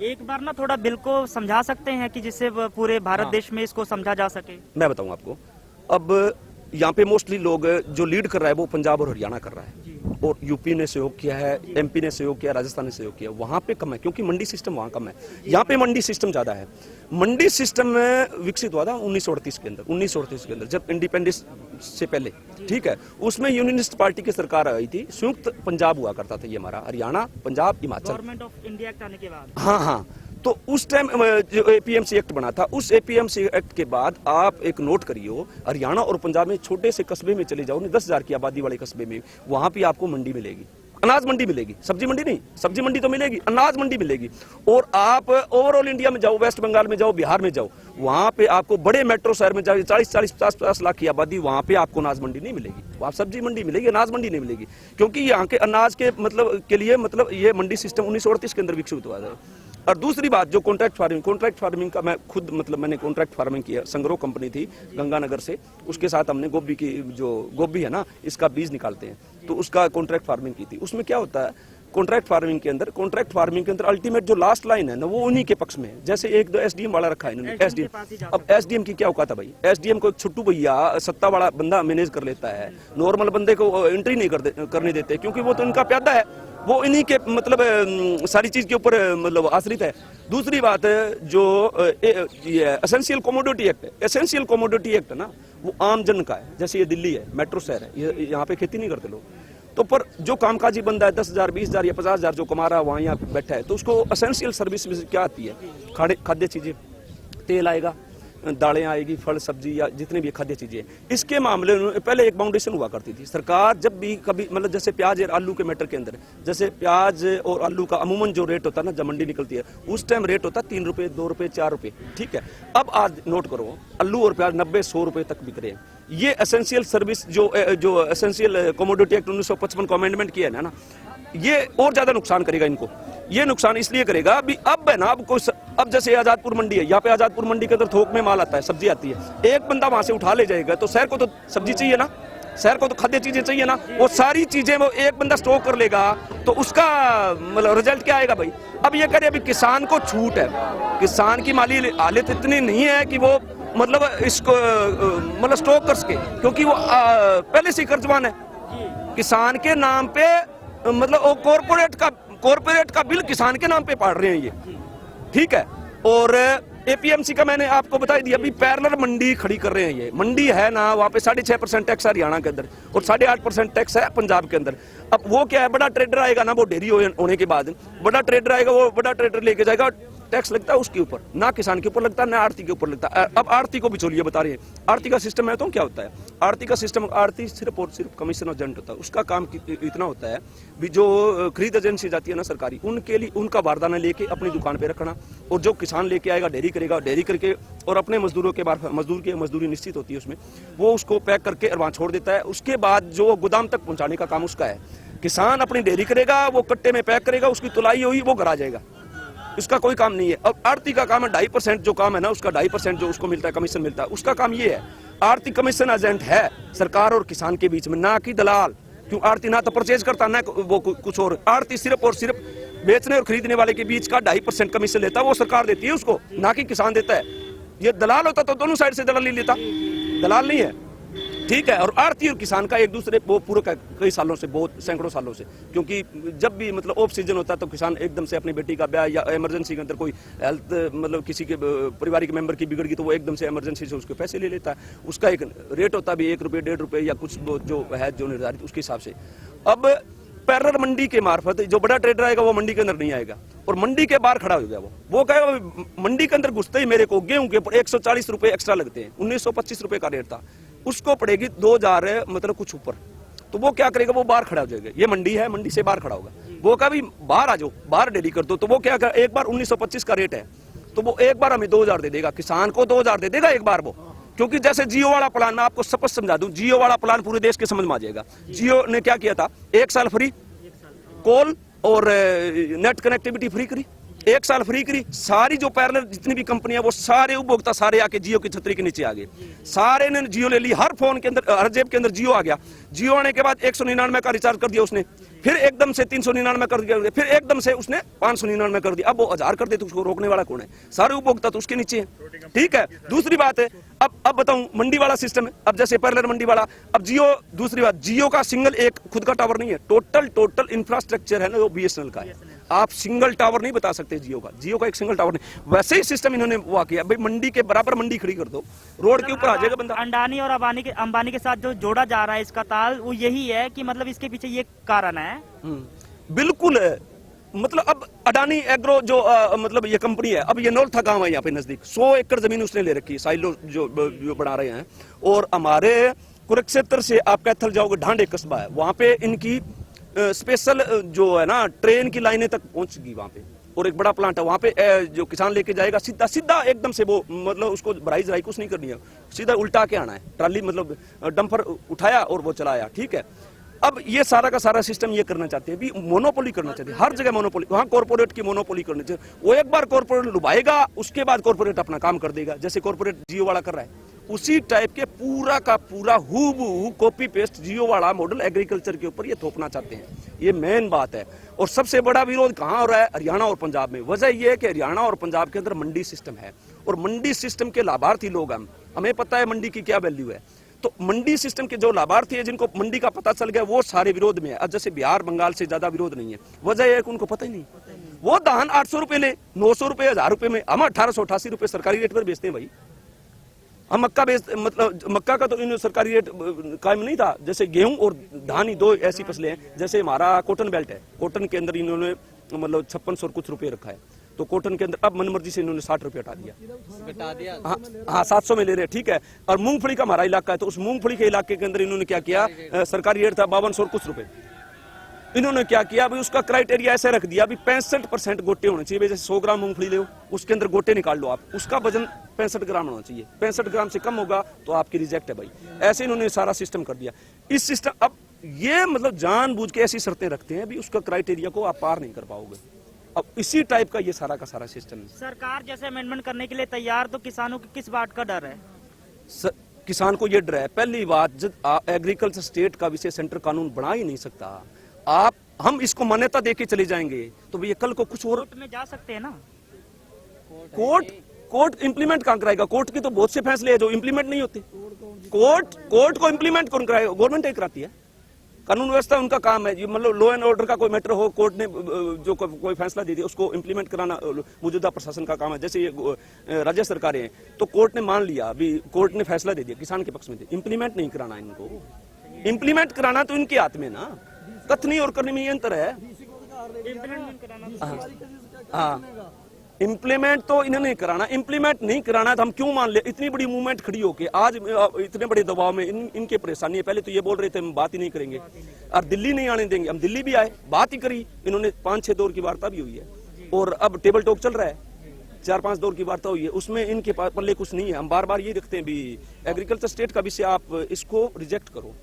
एक बार ना थोड़ा बिल को समझा सकते हैं कि जिससे पूरे भारत देश में इसको समझा जा सके। मैं बताऊं आपको, अब यहाँ पे मोस्टली लोग जो लीड कर रहा है वो पंजाब और हरियाणा कर रहा है, और यूपी ने सहयोग किया है, एमपी ने सहयोग किया, राजस्थान ने सहयोग किया। वहाँ पे कम है क्योंकि मंडी सिस्टम वहाँ कम है, यहाँ पे मंडी सिस्टम ज्यादा है। मंडी सिस्टम विकसित हुआ था 1938 के अंदर, 1938 के अंदर जब इंडिपेंडेंस से पहले, ठीक है। उसमें यूनियनिस्ट पार्टी की सरकार आई थी, संयुक्त पंजाब हुआ करता था ये हमारा, Haryana, Punjab, Himachal, government of India act आने के बाद। हाँ हाँ। तो उस टाइम जो एपीएमसी एक्ट बना था, उस एपीएमसी एक्ट के बाद आप एक नोट करियो, हरियाणा और पंजाब में छोटे से कस्बे में चले जाओ, 10,000 की आबादी वाले कस्बे में, वहां पे आपको मंडी मिलेगी, अनाज मंडी मिलेगी, सब्जी मंडी नहीं, सब्जी मंडी तो मिलेगी, अनाज मंडी मिलेगी। और आप ओवरऑल इंडिया में जाओ, वेस्ट बंगाल में जाओ, बिहार में जाओ, वहां पे आपको बड़े मेट्रो शहर में जाओ, 40-40, 50-50 लाख की आबादी, वहां पे आपको अनाज मंडी नहीं मिलेगी, वहां सब्जी मंडी मिलेगी, अनाज मंडी नहीं मिलेगी। क्योंकि यहाँ के अनाज के मतलब के लिए मतलब ये मंडी सिस्टम 1938 के अंदर विकसित हुआ था। और दूसरी बात जो कॉन्ट्रैक्ट फार्मिंग का मैं खुद मतलब मैंने कॉन्ट्रैक्ट फार्मिंग किया, संग्रो कंपनी थी गंगानगर से, उसके साथ हमने गोभी की जो गोभी है ना, इसका बीज निकालते हैं, तो उसका कॉन्ट्रैक्ट फार्मिंग की थी। उसमें क्या होता है कॉन्ट्रैक्ट फार्मिंग के अंदर अल्टीमेट जो लास्ट लाइन है ना, वो उन्हीं के पक्ष में है। जैसे एक दो एसडीएम वाला रखा है इन्होंने, एसडीएम। अब एसडीएम की क्या औकात है भाई, एसडीएम को एक छुट्टू भैया सत्ता वाला बंदा मैनेज कर लेता है, नॉर्मल बंदे को एंट्री नहीं करने देते, क्योंकि वो तो इनका प्यादा है, वो इन्हीं के मतलब सारी चीज के ऊपर मतलब आश्रित है। दूसरी बात जो एसेंशियल कमोडिटी एक्ट है, एसेंशियल कमोडिटी एक्ट है ना, वो आम जन का है। जैसे ये दिल्ली है, मेट्रो शहर है, यहाँ पे खेती नहीं करते लोग, तो पर जो कामकाजी बंदा है 10,000, 20,000 या 50,000 जो कमा रहा है वहाँ यहाँ पे बैठा है, तो उसको एसेंशियल सर्विस में क्या आती है, खाद्य चीजें, तेल आएगा, दालें आएगी, फल सब्जी या जितने भी खाद्य चीजें। इसके मामले में पहले एक बाउंडेशन हुआ करती थी। सरकार जब भी कभी मतलब जैसे प्याज और आलू के मैटर के अंदर, जैसे प्याज और आलू का अमूमन जो रेट होता है ना, जब मंडी निकलती है उस टाइम रेट होता है 3 रुपए, 2 रुपए, 4 रुपए, ठीक है। अब आज नोट करो, आलू और प्याज 90-100 रुपए तक बिक रहे हैं। ये एसेंशियल सर्विस जो एसेंशियल कमोडिटी एक्ट 1955 को अमेंडमेंट किया है ना, ये और ज्यादा नुकसान करेगा इनको। ये नुकसान इसलिए करेगा अभी अब है ना, अब जैसे आजादपुर मंडी है, यहाँ पे आजादपुर मंडी के अंदर थोक में माल आता है, सब्जी आती है, एक बंदा वहां से उठा ले जाएगा, तो शहर को तो सब्जी चाहिए ना, शहर को तो खाद्य चीजें चाहिए ना, वो सारी चीजें वो एक बंदा स्टॉक कर लेगा, तो उसका मतलब रिजल्ट क्या आएगा भाई। अब ये करे, अभी किसान को छूट है, किसान की माली हालत इतनी नहीं है कि वो मतलब इसको मतलब स्टॉक कर सके, क्योंकि वो पहले से कर्जवान है। किसान के नाम पे मतलब वो कॉर्पोरेट का बिल किसान के नाम पे पाड़ रहे हैं ये, ठीक है। और एपीएमसी का मैंने आपको बता दिया, अभी पैरेलल मंडी खड़ी कर रहे हैं। ये मंडी है ना, वहाँ पे 6.5% टैक्स है हरियाणा के अंदर और 8.5% टैक्स है पंजाब के अंदर। अब वो क्या है, बड़ा ट्रेडर आएगा ना, वो डेयरी होने के बाद बड़ा ट्रेडर आएगा, वो बड़ा ट्रेडर लेके जाएगा, टैक्स लगता है उसके ऊपर, ना किसान के ऊपर लगता है, ना आड़ती के ऊपर लगता है। अब आड़ती को बिचौलिए बता रहे हैं, आड़ती का सिस्टम है तो क्या होता है, आड़ती का सिस्टम, आड़ती सिर्फ और सिर्फ कमीशन एजेंट होता है। उसका काम इतना होता है भी जो खरीद एजेंसी जाती है ना सरकारी, उनके लिए उनका बारदाना लेके अपनी दुकान पे रखना, और जो किसान लेके आएगा डेयरी करेगा, डेयरी करके और अपने मजदूरों के बाद मजदूरी निश्चित होती है उसमें, वो उसको पैक करके वहां छोड़ देता है। उसके बाद जो गोदाम तक पहुंचाने का काम उसका है। किसान अपनी डेयरी करेगा, वो कट्टे में पैक करेगा, उसकी तुलाई हुई वो घर आ जाएगा, इसका कोई काम नहीं है। और आड़ती का काम है 2.5% जो काम है ना, उसका 2.5% जो उसको मिलता है, कमीशन मिलता है, उसका काम ये है। आड़ती कमीशन एजेंट है सरकार और किसान के बीच में, ना कि दलाल। क्यों, आड़ती ना तो परचेज करता, ना वो कुछ और। आड़ती सिर्फ और सिर्फ बेचने और खरीदने वाले के बीच का 2.5% कमीशन लेता है, वो सरकार देती है उसको, ना कि किसान देता है। ये दलाल होता तो दोनों साइड से दलाली लेता, दलाल नहीं है, ठीक है। और आड़ती और किसान का एक दूसरे वो पूरे कई सालों से, बहुत सैकड़ों सालों से, क्योंकि जब भी मतलब ऑफ सीजन होता है तो किसान एकदम से अपनी बेटी का ब्याह या इमरजेंसी के अंदर कोई हेल्थ मतलब किसी के पारिवारिक मेंबर की बिगड़ गई, तो वो एकदम से इमरजेंसी से उसके पैसे ले लेता है। उसका एक रेट होता भी 1 रुपये, 1.5 रुपये या कुछ जो है जो निर्धारित उसके हिसाब से। अब पैरेलल मंडी के मार्फत जो बड़ा ट्रेडर आएगा वो मंडी के अंदर नहीं आएगा, और मंडी के बाहर खड़ा हो गया, वो कहेगा मंडी के अंदर घुसते ही मेरे को गेहूं के ऊपर 140 रुपये एक्स्ट्रा लगते हैं। 1925 रुपये का रेट था, उसको पड़ेगी 2,000 मतलब कुछ ऊपर, तो वो क्या करेगा, वो बाहर खड़ा हो जाएगा। ये मंडी है, मंडी से बाहर खड़ा होगा, वो कभी बाहर आ जाओ, बाहर डेली कर दो, तो वो क्या एक बार 1925 का रेट है, तो वो एक बार हमें 2,000 दे देगा, किसान को 2,000 दे देगा एक बार वो। क्योंकि जैसे जियो वाला प्लान, मैं आपको स्पष्ट समझा दूं, जियो वाला प्लान पूरे देश के समझ में आ जाएगा। जियो ने क्या किया था, 1 साल फ्री कॉल और नेट कनेक्टिविटी फ्री करी, 1 साल फ्री करी। सारी जो पैरेलल जितनी भी कंपनियां, वो सारे उपभोक्ता सारे आके जियो की छतरी के नीचे आ गए, सारे ने जियो ले ली। हर फोन के अंदर, हर जेब के अंदर जियो आ गया। जियो आने के बाद 199 का रिचार्ज कर दिया उसने, फिर एकदम से 399 कर दिया, फिर एकदम से उसने 599 कर दिया। अब वो 1000 कर दे तो उसको रोकने वाला कौन है? सारे उपभोक्ता तो उसके नीचे है। ठीक है, दूसरी बात है, अब बताऊं, मंडी वाला सिस्टम है। अब जैसे पैरेलल मंडी वाला, अब जियो, दूसरी बात, जियो का सिंगल एक खुद का टावर नहीं है, टोटल इंफ्रास्ट्रक्चर है ना वो बीएसएनएल का है। आप सिंगल टावर नहीं बता सकते जियो का एक सिंगल टावर नहीं। वैसे ही सिस्टम इन्होंने वो किया, भाई मंडी के बराबर मंडी खड़ी कर दो, रोड के ऊपर आ जाएगा बंदा। अंडानी और अंबानी के साथ जो जोड़ा जा रहा है इसका ताल, वो यही है कि मतलब इसके पीछे ये कारण है। बिल्कुल है। मतलब अब अडानी एग्रो जो मतलब ये कंपनी है, अब ये नौलथा गांव है यहाँ पे नजदीक, 100 एकड़ जमीन उसने ले रखी है, साइलो जो बना रहे हैं। और हमारे कुरुक्षेत्र से आप कैथल जाओगे, ढांड एक कस्बा है, वहां पे इनकी स्पेशल जो है ना ट्रेन की लाइनें तक पहुंचगी वहां पे, और एक बड़ा प्लांट है वहां पे। जो किसान लेके जाएगा सीधा सीधा एकदम से वो मतलब उसको भराई कुछ नहीं करनी है, सीधा उल्टा के आना है, ट्राली मतलब डंपर उठाया और वो चलाया। ठीक है, अब ये सारा का सारा सिस्टम ये करना चाहते हैं, भी मोनोपोली करना चाहते हैं, हर जगह मोनोपोली, वहां कॉर्पोरेट की मोनोपोली करनी चाहिए। वो एक बार कॉर्पोरेट डुबाएगा, उसके बाद कॉर्पोरेट अपना काम कर देगा, जैसे कॉर्पोरेट जियो वाला कर रहा है। उसी टाइप के पूरा का पूरा हूबहू कॉपी पेस्ट जियो वाला मॉडल एग्रीकल्चर के ऊपर ये थोपना चाहते हैं। ये मेन बात है। और सबसे बड़ा विरोध कहां हो रहा है? हरियाणा और पंजाब में। वजह यह है कि हरियाणा और पंजाब के अंदर मंडी सिस्टम है, और मंडी सिस्टम के लाभार्थी लोग हमें पता है मंडी की क्या वैल्यू है। तो मंडी सिस्टम के जो लाभार्थी है, जिनको मंडी का पता चल गया, वो सारे विरोध में है। अब जैसे बिहार बंगाल से ज्यादा विरोध नहीं है। वजह यह है कि उनको पता ही नहीं, वो धान 800 रुपए ले, 900 रुपए, 1000 रुपए में, हम 1888 रुपए सरकारी रेट पर बेचते हैं भाई। हम मक्का मतलब मक्का का तो इन सरकारी रेट कायम नहीं था। जैसे गेहूं और धान ही दो ऐसी फसलें हैं। जैसे हमारा कॉटन बेल्ट है, कॉटन के अंदर इन्होंने मतलब 5600 कुछ रुपए रखा है, तो कॉटन के अंदर अब मनमर्जी से इन्होंने 60 रुपए घटा दिया। हाँ 700 में ले रहे, ठीक है। और मूंगफली का हमारा इलाका है, तो उस मूंगफली के इलाके के अंदर इन्होंने क्या किया, सरकारी रेट था 5200 कुछ रुपए, इन्होंने क्या किया भाई, उसका क्राइटेरिया ऐसे रख दिया भी 65% गोटे होने चाहिए। जैसे 100 ग्राम मूंगफली ले, उसके अंदर गोटे निकाल लो आप, उसका वजन 65 ग्राम होना चाहिए। 65 ग्राम से कम होगा तो आपकी रिजेक्ट है भाई। ऐसे इन्होंने सारा सिस्टम कर दिया। इस सिस्टम, अब ये मतलब जानबूझ के ऐसी शर्तें रखते हैं भी उसका क्राइटेरिया को आप पार नहीं कर पाओगे। अब इसी टाइप का ये सारा का सारा सिस्टम है। सरकार जैसे अमेंडमेंट करने के लिए तैयार, तो किसानों की किस बात का डर है? किसान को ये डर है, पहली बात, जब एग्रीकल्चर स्टेट का विषय सेंटर कानून बना ही नहीं सकता। हम इसको मान्यता देके चले जाएंगे तो भैया कल को कुछ और कोर्ट में जा सकते हैं ना। कोर्ट इंप्लीमेंट कहां कराएगा? कोर्ट के तो बहुत से फैसले हैं जो इंप्लीमेंट नहीं होते। कोर्ट को इंप्लीमेंट कौन कराएगा? गवर्नमेंट ही कराती है। कानून व्यवस्था उनका काम है। मतलब लॉ एंड ऑर्डर का कोई मैटर हो, कोर्ट ने जो कोई फैसला दे दिया उसको इंप्लीमेंट कराना मौजूदा प्रशासन का काम है। जैसे ये राज्य सरकारें हैं, तो कोर्ट ने मान लिया, अभी कोर्ट ने फैसला दे दिया, किसान के पक्ष में, इंप्लीमेंट नहीं कराना इनको। इंप्लीमेंट कराना तो इनके हाथ में ना, कथनी और करने में ये अंतर है। हाँ, इम्प्लीमेंट तो इन्हें नहीं कराना। इम्प्लीमेंट नहीं कराना तो हम क्यों मान ले? इतनी बड़ी मूवमेंट खड़ी होके आज इतने बड़े दबाव में इनके परेशानी है। पहले तो ये बोल रहे थे हम बात ही नहीं करेंगे, और दिल्ली नहीं आने देंगे। हम दिल्ली भी आए, बात ही करी, इन्होंने 5-6 दौर की वार्ता भी हुई है, और अब टेबल टॉक चल रहा है, 4-5 दौर की वार्ता हुई है, उसमें इनके पल्ले कुछ नहीं है। हम बार बार ये देखते हैं भी एग्रीकल्चर स्टेट का विषय आप इसको रिजेक्ट करो।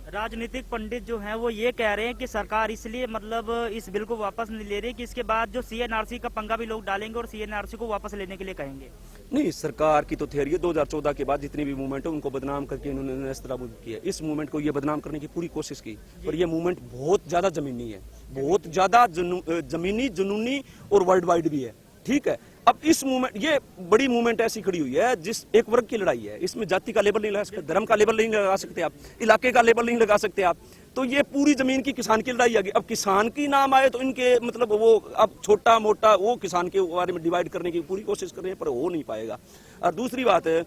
राजनीतिक पंडित जो हैं वो ये कह रहे हैं कि सरकार इसलिए मतलब इस बिल को वापस नहीं ले रही कि इसके बाद जो सीएनआरसी का पंगा भी लोग डालेंगे और सीएनआरसी को वापस लेने के लिए कहेंगे। नहीं, सरकार की तो थ्योरी है 2014 के बाद जितनी भी मूवमेंट है उनको बदनाम करके इन्होंने इस तरह किया। इस मूवमेंट को ये बदनाम करने की पूरी कोशिश की, पर ये मूवमेंट बहुत ज्यादा जमीनी है, बहुत ज्यादा जमीनी, जुनूनी और वर्ल्ड वाइड भी है। ठीक है, अब इस मूवमेंट, ये बड़ी मूवमेंट ऐसी खड़ी हुई है जिस एक वर्ग की लड़ाई है। इसमें जाति का लेबल नहीं लगा सकते, धर्म का लेबल नहीं लगा सकते आप, इलाके का लेबल नहीं लगा सकते आप। तो ये पूरी जमीन की किसान की लड़ाई आ गई। अब किसान की नाम आए तो इनके मतलब वो अब छोटा मोटा वो किसान के बारे में डिवाइड करने की पूरी कोशिश कर रहे हैं, पर हो नहीं पाएगा। और दूसरी बात है,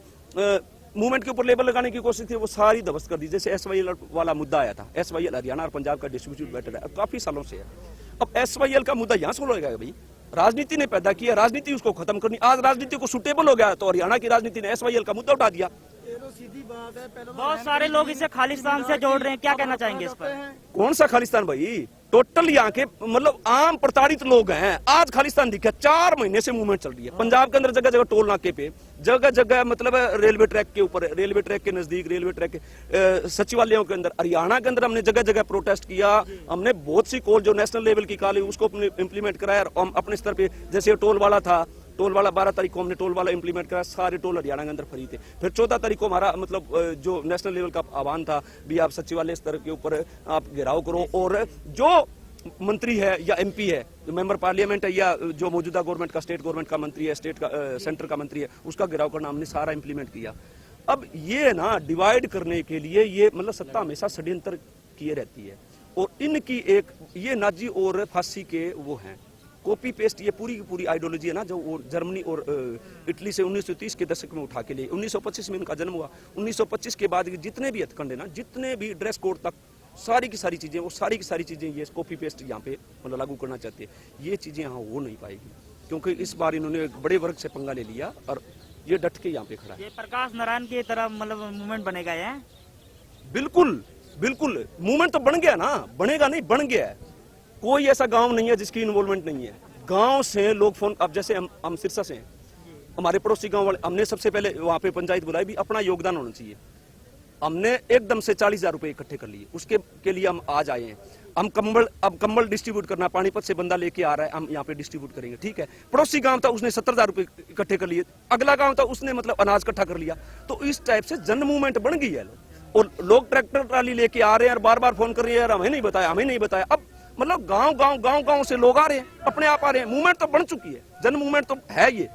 मूवमेंट के ऊपर लेबल लगाने की कोशिश थी, वो सारी ध्वस्त कर दी। जैसे SYL वाला मुद्दा आया था, SYL हरियाणा और पंजाब का डिस्ट्रीब्यूटेड बैटर है, अब काफी सालों से है। अब SYL का मुद्दा यहाँ सोल्व होगा भाई, राजनीति ने पैदा किया, राजनीति उसको खत्म करनी। आज राजनीति को सुटेबल हो गया तो हरियाणा की राजनीति ने SYL का मुद्दा उठा दिया। सीधी बात है, बहुत सारे लोग इसे खालिस्तान से जोड़ रहे हैं, क्या कहना चाहेंगे इस पर? कौन सा खालिस्तान भाई? टोटल यहाँ के मतलब आम प्रताड़ित लोग हैं। आज खालिस्तान दिखा, 4 महीने से मूवमेंट चल रही है पंजाब के अंदर, जगह जगह टोल नाके पे, जगह जगह मतलब रेलवे ट्रैक के ऊपर, रेलवे ट्रैक के नजदीक, रेलवे ट्रैक के सचिवालयों के अंदर। हरियाणा के अंदर हमने जगह जगह प्रोटेस्ट किया। हमने बहुत सी कॉल जो नेशनल लेवल की कॉल उसको इंप्लीमेंट कराया। और अपने स्तर पे जैसे टोल वाला था, टोल वाला 12 तारीख को हमने टोल वाला इंप्लीमेंट करा, सारे टोल हरियाणा के अंदर फ्री थे। फिर 14 तारीख को हमारा मतलब जो नेशनल लेवल का आह्वान था भी आप सचिवालय स्तर के ऊपर आप घेराव करो, और जो मंत्री है या एमपी है, जो मेंबर पार्लियामेंट है, या जो मौजूदा गवर्नमेंट का, स्टेट गवर्नमेंट का मंत्री है, स्टेट का सेंटर का मंत्री है, उसका घेराव करना हमने सारा इंप्लीमेंट किया। अब ये ना डिवाइड करने के लिए ये मतलब सत्ता हमेशा षड्यंत्र किए रहती है, और इनकी एक ये नाजी और फांसी के वो हैं, कॉपी पेस्ट, ये पूरी की पूरी आइडियोलॉजी है ना, जो वो जर्मनी और इटली से 1930 के दशक में उठा के लिए 1925 में इनका जन्म हुआ। 1925 के बाद जितने भी हथकंडे ना, जितने भी ड्रेस कोड तक, सारी की सारी चीजें, वो सारी की सारी चीजें ये कॉपी पेस्ट यहाँ पे मतलब लागू करना चाहते हैं। ये चीजें यहाँ हो नहीं पाएगी, क्योंकि इस बार इन्होंने एक बड़े वर्ग से पंगा ले लिया और ये डट के यहाँ पे खड़ा है। ये प्रकाश नारायण की तरह मतलब मूवमेंट बनेगा ये? बिल्कुल बिल्कुल, मूवमेंट तो बन गया ना, बनेगा नहीं, बन गया है। कोई ऐसा गांव नहीं है जिसकी इन्वॉल्वमेंट नहीं है। गांव से लोग फोन, अब जैसे हम सिरसा से हैं, हमारे पड़ोसी गांव वाले, हमने सबसे पहले वहां पे पंचायत बुलाई भी, अपना योगदान होना चाहिए। हमने एकदम से 40,000 रुपए इकट्ठे कर लिए, उसके के लिए हम आज आए हैं। हम अब कंबल डिस्ट्रीब्यूट करना, पानीपत से बंदा लेके आ रहा है, हम यहाँ पे डिस्ट्रीब्यूट करेंगे, ठीक है। पड़ोसी गांव था, उसने 70,000 रुपए इकट्ठे कर लिए, अगला गांव था, उसने मतलब अनाज इकट्ठा कर लिया। तो इस टाइप से जन मूवमेंट बन गई है, और लोग ट्रैक्टर ट्राली लेके आ रहे हैं और बार बार फोन कर रहे हैं, यार हमें नहीं बताया, हमें नहीं बताया। अब मतलब गांव से लोग आ रहे हैं, अपने आप आ रहे हैं, मूवमेंट तो बन चुकी है, जन मूवमेंट तो है ये।